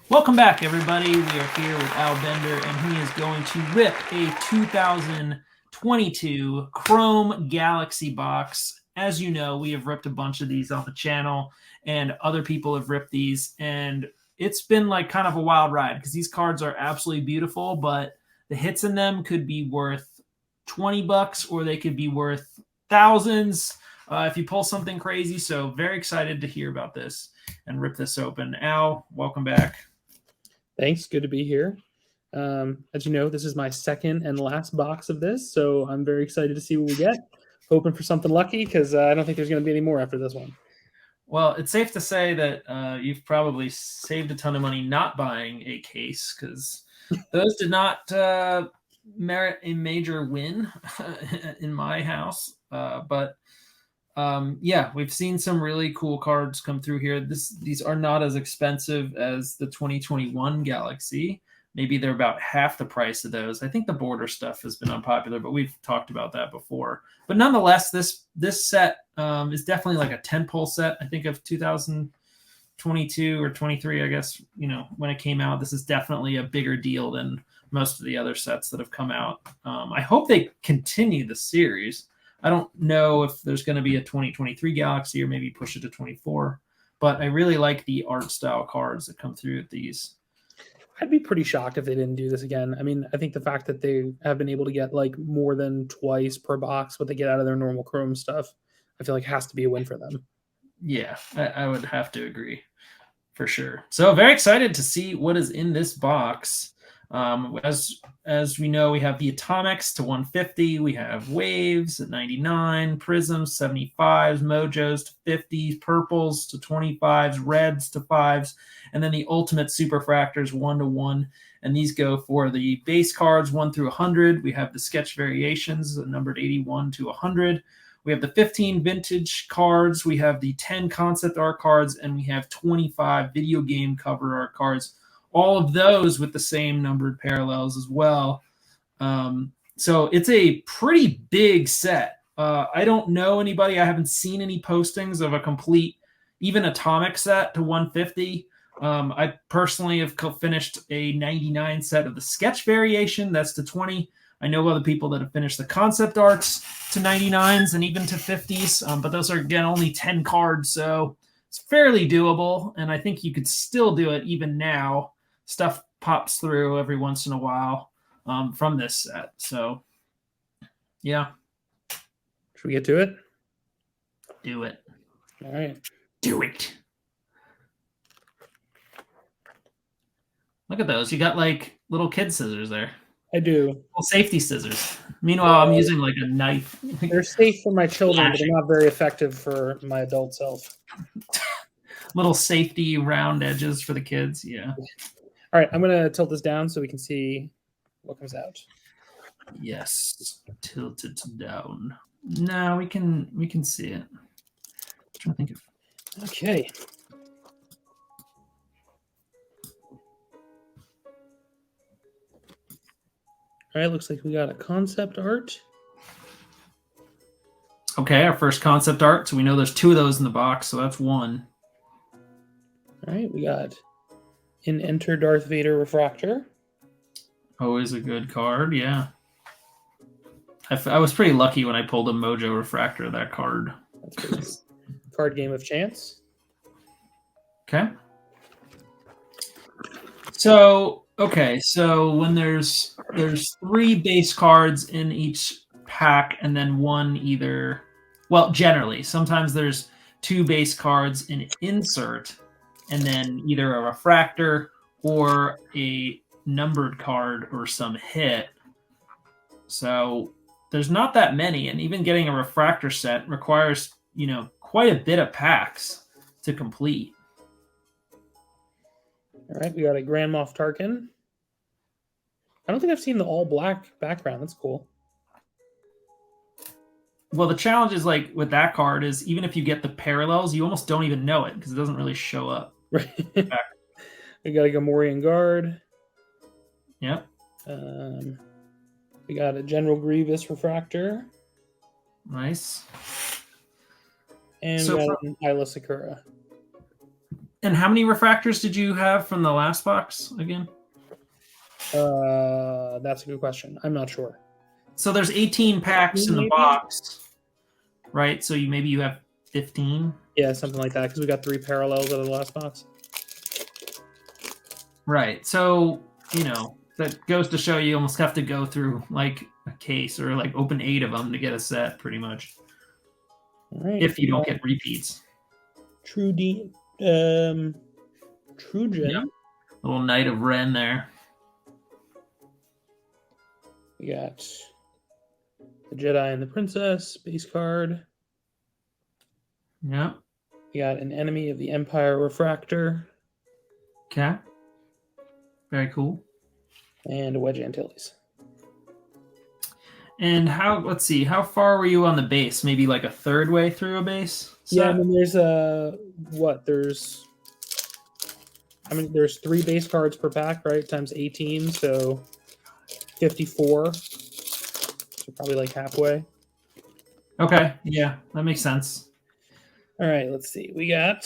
Welcome back, everybody. We are here with Al Bender, and he is going to rip a 2022 Chrome Galaxy box. As you know, we have ripped a bunch of these on the channel, and other people have ripped these, and it's been like kind of a wild ride because these cards are absolutely beautiful, but the hits in them could be worth $20 or they could be worth thousands if you pull something crazy. So very excited to hear about this and rip this open. Al, welcome back. Thanks. Good to be here. As you know, this is my second and last box of this, so I'm very excited to see what we get. Hoping for something lucky because I don't think there's going to be any more after this one. Well, it's safe to say that you've probably saved a ton of money not buying a case because those did not merit a major win in my house. Yeah, we've seen some really cool cards come through here. These are not as expensive as the 2021 Galaxy. Maybe they're about half the price of those. I think the border stuff has been unpopular, but we've talked about that before. But nonetheless, this set is definitely like a tentpole set. I think of 2022 or 23, I guess, when it came out. This is definitely a bigger deal than most of the other sets that have come out. I hope they continue the series. I don't know if there's going to be a 2023 Galaxy or maybe push it to 24, but I really like the art style cards that come through with these. I'd be pretty shocked if they didn't do this again. I mean, I think the fact that they have been able to get like more than twice per box what they get out of their normal Chrome stuff, I feel like has to be a win for them. Yeah, I would have to agree for sure. So very excited to see what is in this box. As we know, we have the Atomics to 150. We have Waves at 99, Prisms 75s, Mojos to 50s, Purples to 25s, Reds to 5s, and then the Ultimate Superfractors 1-1. And these go for the base cards 1 through 100. We have the Sketch Variations numbered 81 to 100. We have the 15 vintage cards. We have the 10 concept art cards, and we have 25 video game cover art cards. All of those with the same numbered parallels as well. So it's a pretty big set. I don't know anybody. I haven't seen any postings of a complete, even Atomic set to 150. I personally have finished a 99 set of the Sketch Variation. That's to 20. I know other people that have finished the concept arts to 99s and even to 50s, but those are, again, only 10 cards. So it's fairly doable, and I think you could still do it even now. Stuff pops through every once in a while from this set. So, yeah. Should we get to it? Do it. All right. Do it. Look at those. You got like little kid scissors there. I do. Little safety scissors. Meanwhile, I'm using like a knife. They're safe for my children, but they're not very effective for my adult self. Little safety round edges for the kids. Yeah. All right, I'm going to tilt this down so we can see what comes out. Yes, tilt it down. No, we can see it. I'm trying to think of. Okay. All right, looks like we got a concept art. Okay, our first concept art. So we know there's 2 of those in the box, so that's 1. All right, we got an Enter Darth Vader Refractor. Always a good card, yeah. I was pretty lucky when I pulled a Mojo Refractor of that card. That's card Game of Chance. Okay. So when there's 3 base cards in each pack, and then one either, well, generally, sometimes there's 2 base cards in insert, and then either a refractor or a numbered card or some hit. So there's not that many, and even getting a refractor set requires, quite a bit of packs to complete. All right, we got a Grand Moff Tarkin. I don't think I've seen the all black background. That's cool. Well, the challenge is like with that card is even if you get the parallels, you almost don't even know it because it doesn't really show up. Right. We got a Gamorrean Guard. Yep. We got a General Grievous Refractor. Nice. And we got an Isla Sakura. And how many refractors did you have from the last box again? That's a good question. I'm not sure. So there's 18 packs in the Maybe? box, right? So maybe you have 15. Yeah, something like that. Because we got 3 parallels out of the last box. Right. So, that goes to show you almost have to go through like a case or like open 8 of them to get a set, pretty much. All right. If you don't get repeats. Trojan. Yep. Little Knight of Ren there. We got the Jedi and the Princess base card. Yep. We got an Enemy of the Empire refractor. Okay. Very cool. And a Wedge Antilles. And let's see, how far were you on the base? Maybe like a third way through a base set? Yeah, I mean, there's there's 3 base cards per pack, right? Times 18, so 54. So probably like halfway. Okay, yeah, that makes sense. All right, let's see. We got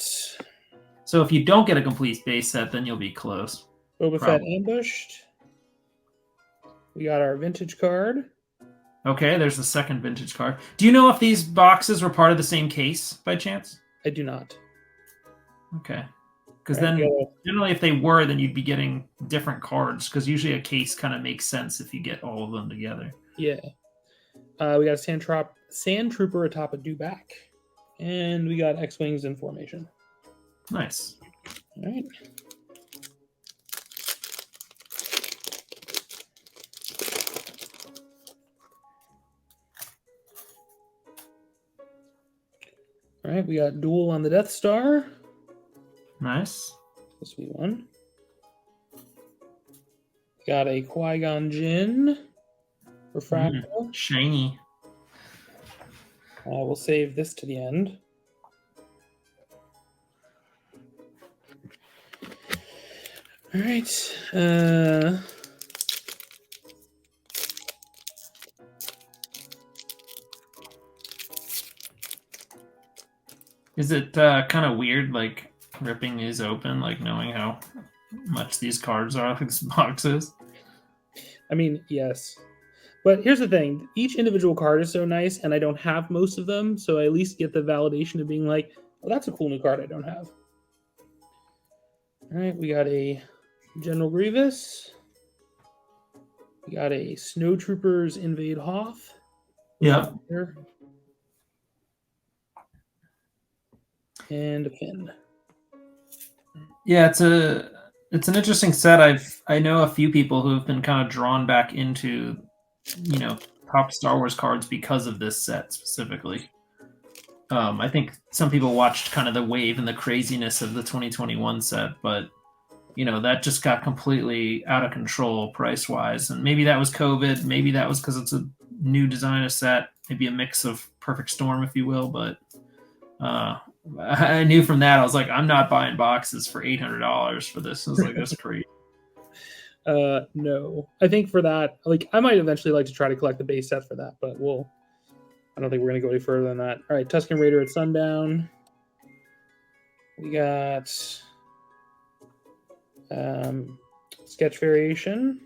So if you don't get a complete base set, then you'll be close. Boba Fett Ambushed. We got our vintage card. Okay, there's the second vintage card. Do you know if these boxes were part of the same case by chance? I do not. Okay. Because then generally if they were, then you'd be getting different cards, because usually a case kind of makes sense if you get all of them together. Yeah. We got a Sand Trooper atop a Dewback. And we got X-Wings in formation. Nice. All right. All right, we got Duel on the Death Star. Nice. Sweet one. Got a Qui-Gon Jinn refractor. Shiny. We'll save this to the end. All right. Is it kind of weird, like ripping these open, like knowing how much these cards are in these boxes? I mean, yes. But here's the thing. Each individual card is so nice, and I don't have most of them, so I at least get the validation of being like, oh, that's a cool new card I don't have. All right, we got a General Grievous. We got a Snowtroopers Invade Hoth. Yeah. And a Finn. Yeah, it's an interesting set. I know a few people who have been kind of drawn back into, top Star Wars cards because of this set specifically. I think some people watched kind of the wave and the craziness of the 2021 set, but that just got completely out of control price wise. And maybe that was COVID. Maybe that was because it's a new design of set. Maybe a mix of perfect storm, if you will. But I knew from that, I was like, I'm not buying boxes for $800 for this. I was like, that's crazy. No, I think for that, like, I might eventually like to try to collect the base set for that, but I don't think we're going to go any further than that. All right, Tusken Raider at Sundown. We got sketch variation.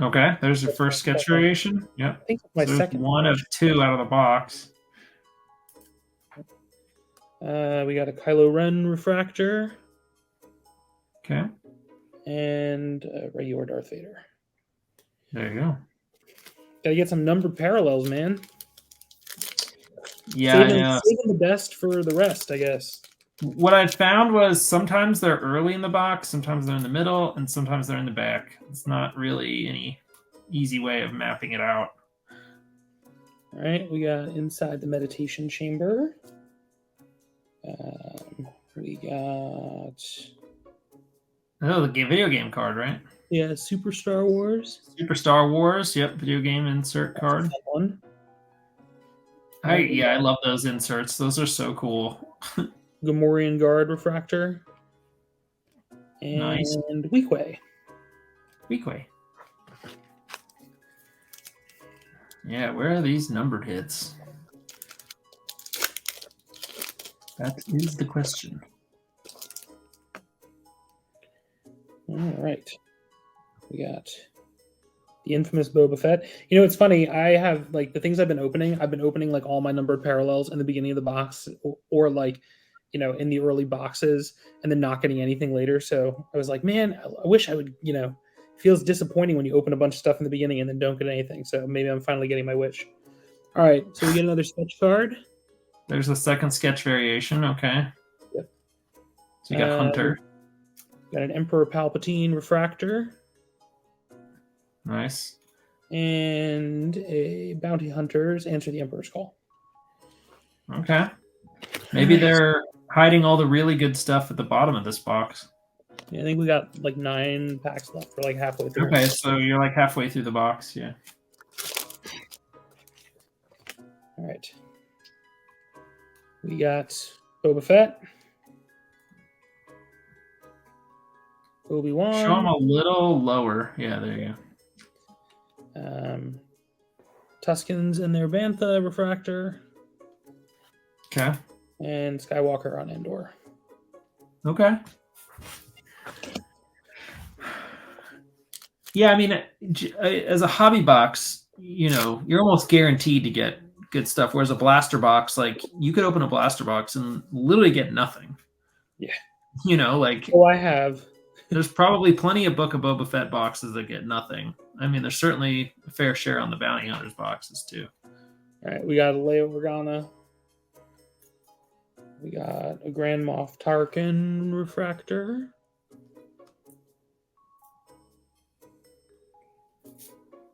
Okay, there's your first sketch variation. Yep. I think it's my second. One of 2 out of the box. We got a Kylo Ren refractor. Okay. And a regular Darth Vader. There you go. Gotta get some numbered parallels, man. Yeah, saving the best for the rest, I guess. What I found was sometimes they're early in the box, sometimes they're in the middle, and sometimes they're in the back. It's not really any easy way of mapping it out. All right, we got Inside the Meditation Chamber. We got... Oh, the video game card, right? Yeah, Super Star Wars. Super Star Wars, yep, video game insert card. That one. I love those inserts. Those are so cool. Gamorrean Guard refractor. And nice. Weequay. Yeah, where are these numbered hits? That is the question. All right. We got the infamous Boba Fett. You know, it's funny. I have like the things I've been opening. I've been opening like all my numbered parallels in the beginning of the box, or like, you know, in the early boxes, and then not getting anything later. So I was like, man, I wish I would. You know, it feels disappointing when you open a bunch of stuff in the beginning and then don't get anything. So maybe I'm finally getting my wish. All right, so we get another sketch card. There's a second sketch variation. Okay. Yep. So you got Hunter. Got an Emperor Palpatine refractor. Nice. And a Bounty Hunters Answer the Emperor's Call. Okay. Maybe they're hiding all the really good stuff at the bottom of this box. Yeah, I think we got like 9 packs left. We're like halfway through. Okay, so you're like halfway through the box, yeah. All right. We got Boba Fett. Obi-Wan. Show them a little lower. Yeah, there you go. Tuskens in their Bantha refractor. Okay. And Skywalker on Endor. Okay. Yeah, I mean, as a hobby box, you know, you're almost guaranteed to get good stuff. Whereas a blaster box, like you could open a blaster box and literally get nothing. Yeah. You know, like. Oh, I have. There's probably plenty of Book of Boba Fett boxes that get nothing. I mean, there's certainly a fair share on the Bounty Hunters boxes too. All right, we got a Leia Organa. We got a Grand Moff Tarkin refractor.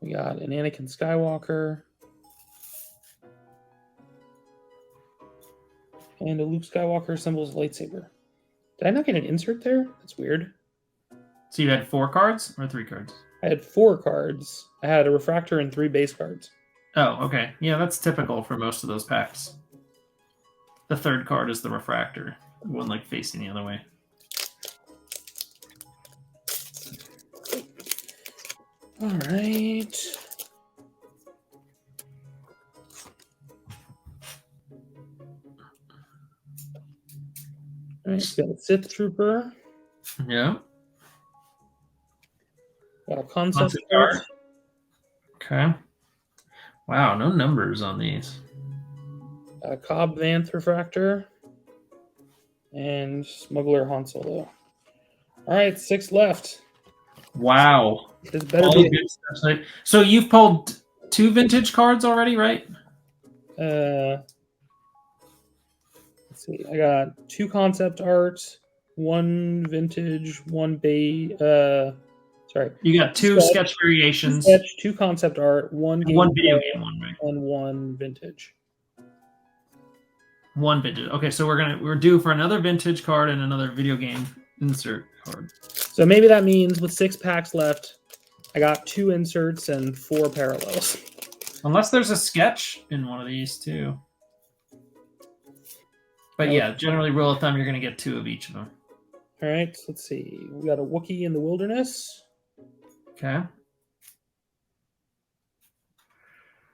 We got an Anakin Skywalker. And a Luke Skywalker assembles lightsaber. Did I not get an insert there? That's weird. So you had 4 cards or 3 cards? I had 4 cards. I had a refractor and 3 base cards. Oh, okay. Yeah, that's typical for most of those packs. The 3rd card is the refractor, one like facing the other way. All right. All right, got a Sith Trooper. Yeah. Got a concept art. Okay. Wow, no numbers on these. Got a Cobb Vanth refractor. And Smuggler Han Solo. All right, 6 left. Wow. This better be good stuff. So you've pulled 2 vintage cards already, right? Let's see. I got 2 concept art, 1 vintage, 1 base. Sorry. You got 2 sketch variations. 2 concept art, 1 game 1 video game one, right? And 1 vintage. 1 vintage. Okay, so we're due for another vintage card and another video game insert card. So maybe that means with 6 packs left, I got 2 inserts and 4 parallels. Unless there's a sketch in one of these too. But yeah, generally rule of thumb, you're going to get 2 of each of them. All right, let's see. We got a Wookiee in the Wilderness. Okay.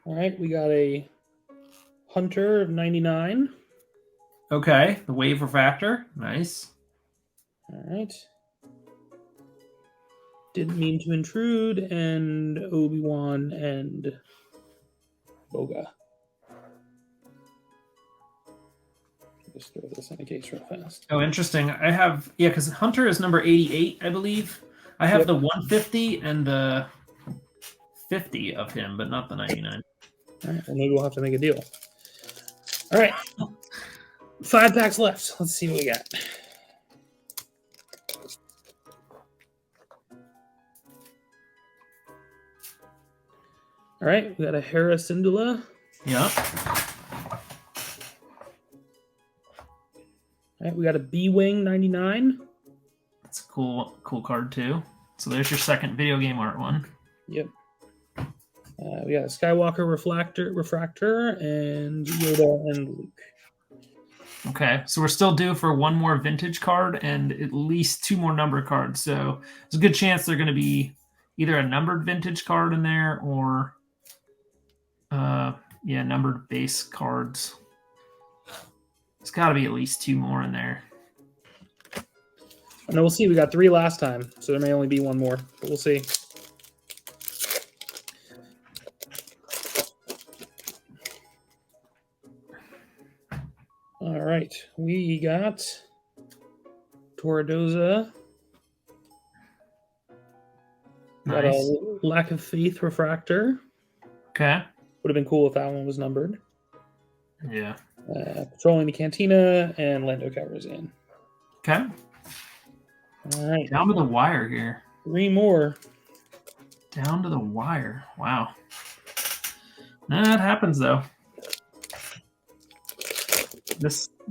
All right, we got a Hunter of 99. Okay, the Wave Refractor. Nice. All right. Didn't mean to intrude, and Obi-Wan and Boga. Just throw this in a case real fast. Oh, interesting. I have, yeah, because Hunter is number 88, I believe. I have the 150 and the 50 of him, but not the 99. All right, well, maybe we'll have to make a deal. All right. 5 packs left. Let's see what we got. All right, we got a Hera Syndulla. Yeah. All right, we got a B-Wing 99. That's a cool card too. So there's your second video game art one. Yep. We got a Skywalker refractor and Yoda and Luke. Okay, so we're still due for 1 more vintage card and at least 2 more number cards. So there's a good chance they're going to be either a numbered vintage card in there or, numbered base cards. There's got to be at least 2 more in there. And we'll see. We got 3 last time, so there may only be one more, but we'll see. All right, we got Torredoza. Got Nice. a Lack of Faith Refractor. Okay. Would have been cool if that one was numbered. Yeah. Patrolling the Cantina and Lando Calrissian. Okay. All right, Down to the wire here. 3 more. Down to the wire. Wow. That happens though.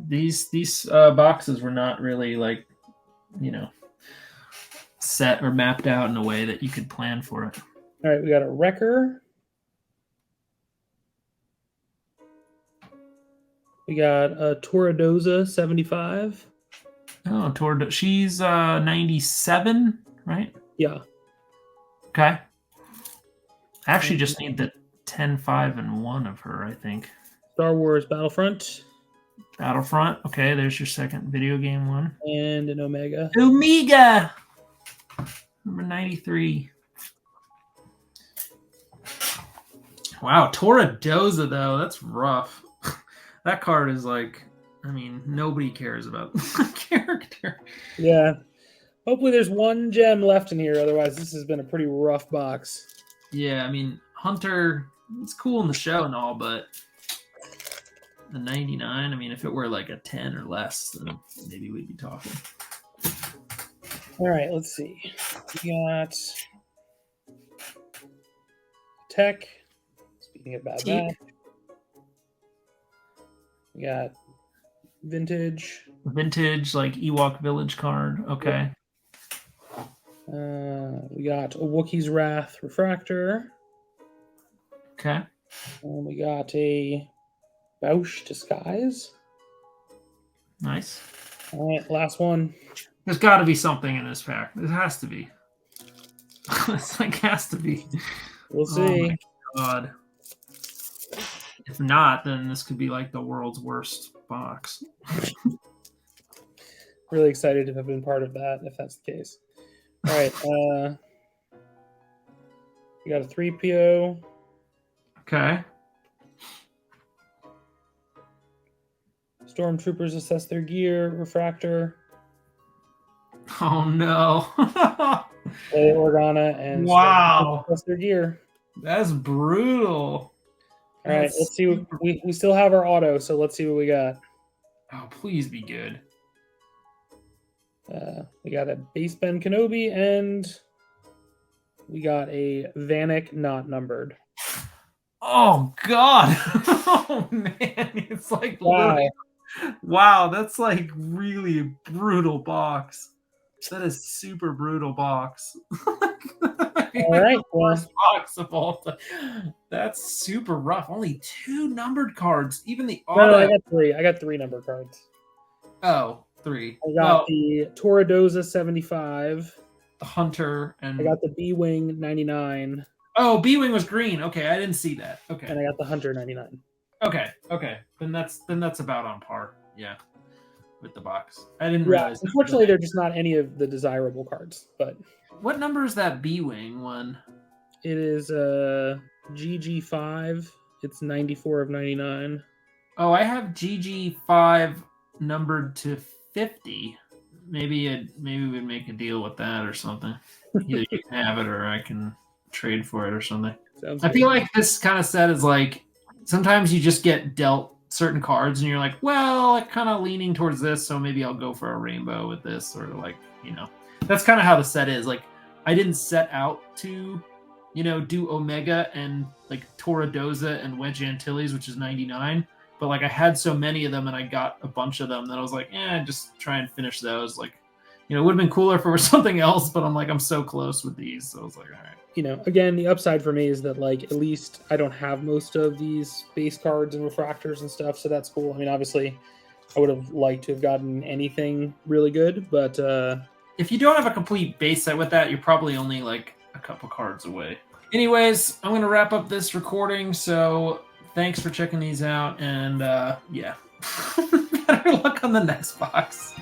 These boxes were not really like, set or mapped out in a way that you could plan for it. All right, we got a Wrecker. We got a Torredoza 75. Oh, she's 97, right? Yeah. Okay. I actually just need the 10, 5, and 1 of her, I think. Star Wars Battlefront. Battlefront. Okay, there's your second video game one. And an Omega. Omega! Number 93. Wow, Torredoza, though. That's rough. That card is like, nobody cares about the character. Yeah. Hopefully there's one gem left in here. Otherwise, this has been a pretty rough box. Yeah, Hunter, it's cool in the show and all, but the 99, if it were like a 10 or less, then maybe we'd be talking. All right, let's see. We got Tech. Speaking of Bad Batch. We got Vintage. Vintage, like Ewok Village card. Okay. We got a Wookiee's Wrath Refractor. Okay. And we got a Bausch Disguise. Nice. All right, last one. There's got to be something in this pack. There has to be. This has to be. We'll see. Oh my God. If not, then this could be like the world's worst box. Really excited to have been part of that, if that's the case. All right. We got a 3PO. Okay. Stormtroopers assess their gear. Refractor. Oh no. Organa and wow. assess their gear. That's brutal. All right, let's see. We still have our auto, so let's see what we got. Oh, please be good. We got a base Ben Kenobi, and we got a Vanek not numbered. Oh God! Oh man, it's like wow, that's like really a brutal box. That is super brutal box. All right, worst box of all time. That's super rough. Only 2 numbered cards. Even the auto. No, I got 3. I got 3 number cards. Oh, 3. I got the Torredoza 75. The Hunter and I got the B-Wing 99. Oh, B-Wing was green. Okay, I didn't see that. Okay. And I got the Hunter 99. Okay. Then that's about on par. Yeah. With the box. I didn't realize. Unfortunately, they're just not any of the desirable cards, but what number is that B-Wing one? It is GG5. It's 94 of 99. Oh, I have GG5 numbered to 50. Maybe we'd make a deal with that or something. Either you can have it or I can trade for it or something. I feel like this kind of set is like sometimes you just get dealt certain cards and you're like, well, I'm kind of leaning towards this, so maybe I'll go for a rainbow with this, or like, that's kind of how the set is. Like, I didn't set out to, do Omega and like Torredoza and Wedge Antilles, which is 99, but like I had so many of them and I got a bunch of them that I was like, just try and finish those. Like, it would have been cooler if it were something else, but I'm like, I'm so close with these, so I was like, all right. Again, the upside for me is that, like, at least I don't have most of these base cards and refractors and stuff, so that's cool. Obviously, I would have liked to have gotten anything really good, but if you don't have a complete base set with that, you're probably only, like, a couple cards away. Anyways, I'm going to wrap up this recording, so thanks for checking these out, and, yeah. Better luck on the next box.